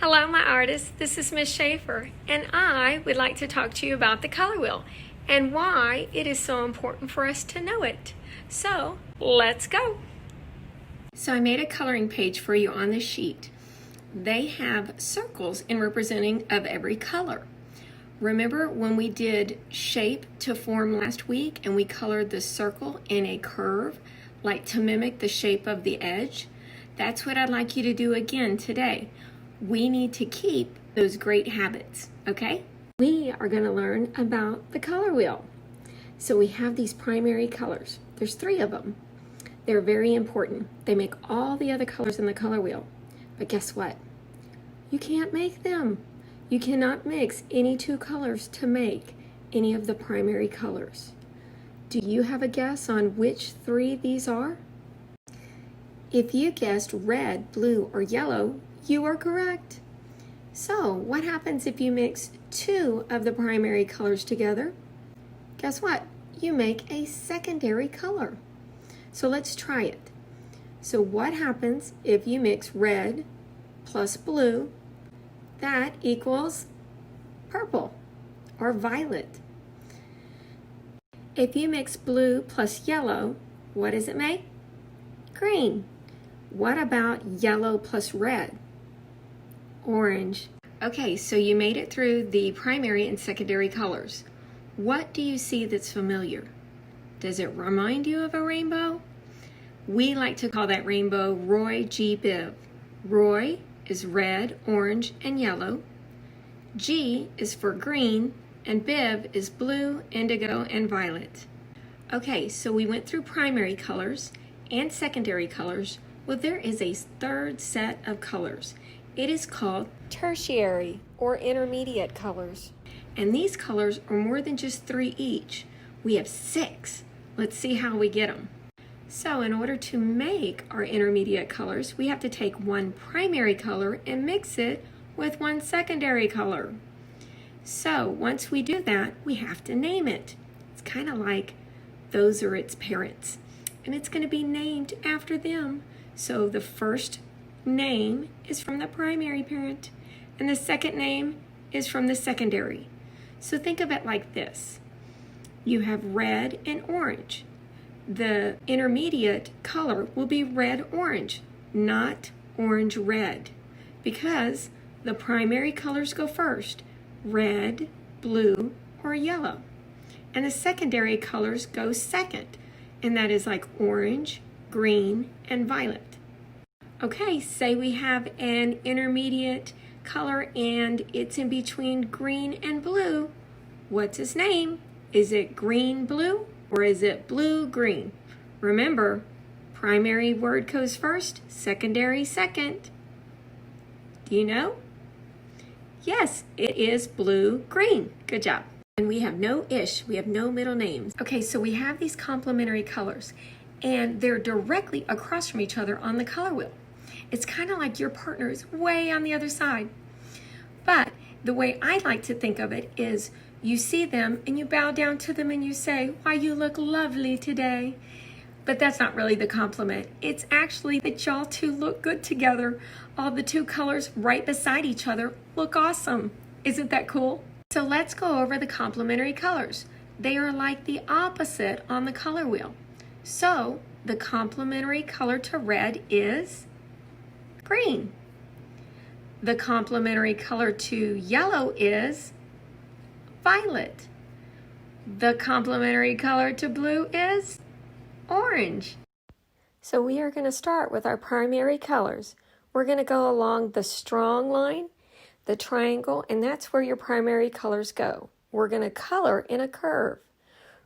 Hello, my artists. This is Miss Schaefer, and I would like to talk to you about the color wheel and why it is so important for us to know it. So, let's go. So I made a coloring page for you on the sheet. They have circles in representing of every color. Remember when we did shape to form last week and we colored the circle in a curve, like to mimic the shape of the edge? That's what I'd like you to do again today. We need to keep those great habits, okay? We are going to learn about the color wheel. So we have these primary colors. There's 3 of them. They're very important. They make all the other colors in the color wheel. But guess what? You can't make them. You cannot mix any 2 colors to make any of the primary colors. Do you have a guess on which 3 these are? If you guessed red, blue, or yellow, you are correct. So, what happens if you mix 2 of the primary colors together? Guess what? You make a secondary color. So let's try it. So what happens if you mix red plus blue? That equals purple or violet. If you mix blue plus yellow, what does it make? Green. What about yellow plus red? Orange. Okay, so you made it through the primary and secondary colors. What do you see that's familiar? Does it remind you of a rainbow? We like to call that rainbow Roy G. Biv. Roy is red, orange, and yellow. G is for green, and Biv is blue, indigo, and violet. Okay, so we went through primary colors and secondary colors. Well, there is a 3rd set of colors. It is called tertiary or intermediate colors. And these colors are more than just 3 each. We have 6. Let's see how we get them. So in order to make our intermediate colors, we have to take 1 primary color and mix it with 1 secondary color. So once we do that, we have to name it. It's kind of like those are its parents. And it's going to be named after them. So the first name is from the primary parent, and the second name is from the secondary. So think of it like this. You have red and orange. The intermediate color will be red-orange, not orange-red, because the primary colors go first, red, blue, or yellow. And the secondary colors go second, and that is like orange, green, and violet. Okay, say we have an intermediate color and it's in between green and blue. What's its name? Is it green-blue or is it blue-green? Remember, primary word goes first, secondary second. Do you know? Yes, it is blue-green. Good job. And we have no ish, we have no middle names. Okay, so we have these complementary colors and they're directly across from each other on the color wheel. It's kind of like your partner is way on the other side. But the way I like to think of it is you see them and you bow down to them and you say, "Why, you look lovely today." But that's not really the compliment. It's actually that y'all 2 look good together. All the 2 colors right beside each other look awesome. Isn't that cool? So let's go over the complementary colors. They are like the opposite on the color wheel. So the complementary color to red is green. The complementary color to yellow is violet. The complementary color to blue is orange. So we are going to start with our primary colors. We're going to go along the strong line, the triangle, and that's where your primary colors go. We're going to color in a curve.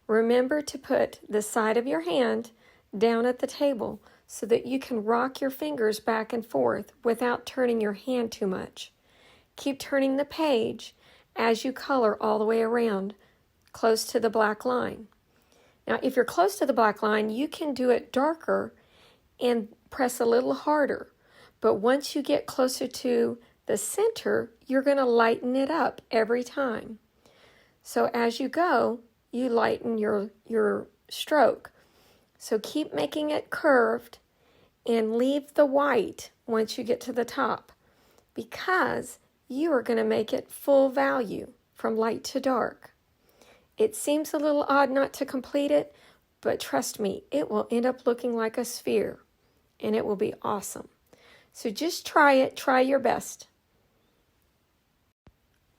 Remember to put the side of your hand down at the table so that you can rock your fingers back and forth without turning your hand too much. Keep turning the page as you color all the way around, close to the black line. Now, if you're close to the black line, you can do it darker and press a little harder. But once you get closer to the center, you're going to lighten it up every time. So as you go, you lighten your stroke. So keep making it curved and leave the white once you get to the top. because you are going to make it full value from light to dark. It seems a little odd not to complete it, but trust me, it will end up looking like a sphere, and it will be awesome. So just try it, try your best.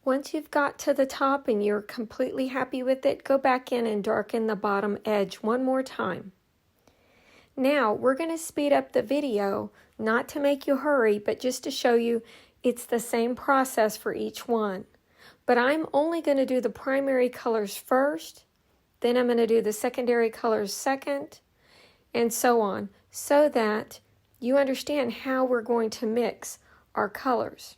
Once you've got to the top and you're completely happy with it, go back in and darken the bottom edge one more time. Now we're going to speed up the video, not to make you hurry, but just to show you it's the same process for each one. But I'm only going to do the primary colors first, then I'm going to do the secondary colors second, and so on, so that you understand how we're going to mix our colors.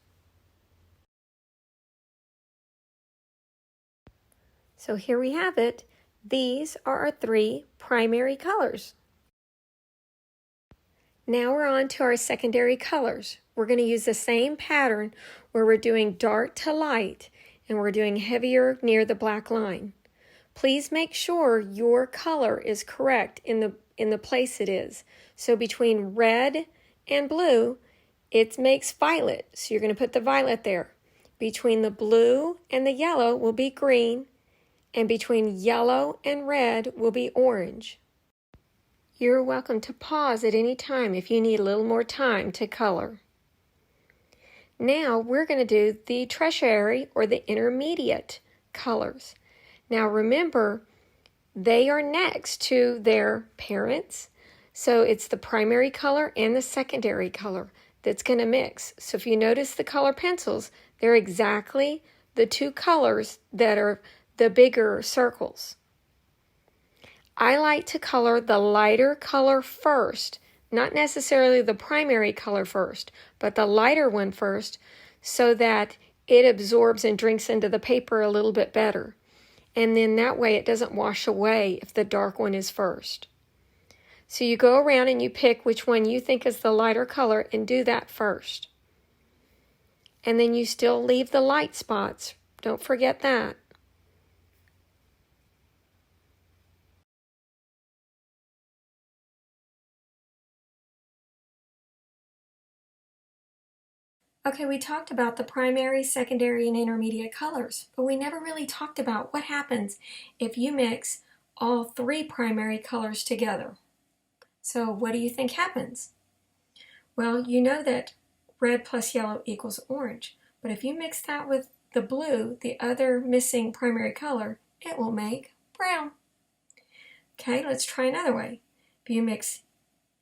So here we have it. These are our 3 primary colors. Now we're on to our secondary colors. We're going to use the same pattern where we're doing dark to light and we're doing heavier near the black line. Please make sure your color is correct in the place it is. So between red and blue, it makes violet. So you're going to put the violet there. Between the blue and the yellow will be green, and between yellow and red will be orange. You're welcome to pause at any time if you need a little more time to color. Now we're going to do the tertiary or the intermediate colors. Now remember, they are next to their parents, so it's the primary color and the secondary color that's going to mix. So if you notice the color pencils, they're exactly the 2 colors that are the bigger circles. I like to color the lighter color first, not necessarily the primary color first, but the lighter one first, so that it absorbs and drinks into the paper a little bit better. And then that way it doesn't wash away if the dark one is first. So you go around and you pick which one you think is the lighter color and do that first. And then you still leave the light spots. Don't forget that. Okay, we talked about the primary, secondary, and intermediate colors, but we never really talked about what happens if you mix all 3 primary colors together. So what do you think happens? Well, you know that red plus yellow equals orange, but if you mix that with the blue, the other missing primary color, it will make brown. Okay, let's try another way. If you mix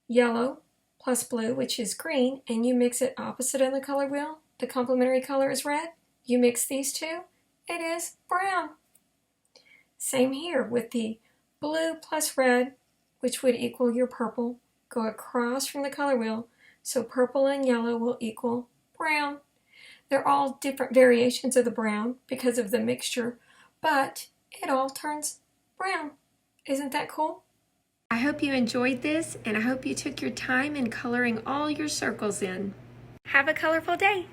yellow plus blue, which is green, and you mix it opposite on the color wheel, the complementary color is red, you mix these 2, it is brown. Same here with the blue plus red, which would equal your purple, go across from the color wheel, so purple and yellow will equal brown. They're all different variations of the brown because of the mixture, but it all turns brown. Isn't that cool? I hope you enjoyed this, and I hope you took your time in coloring all your circles in. Have a colorful day!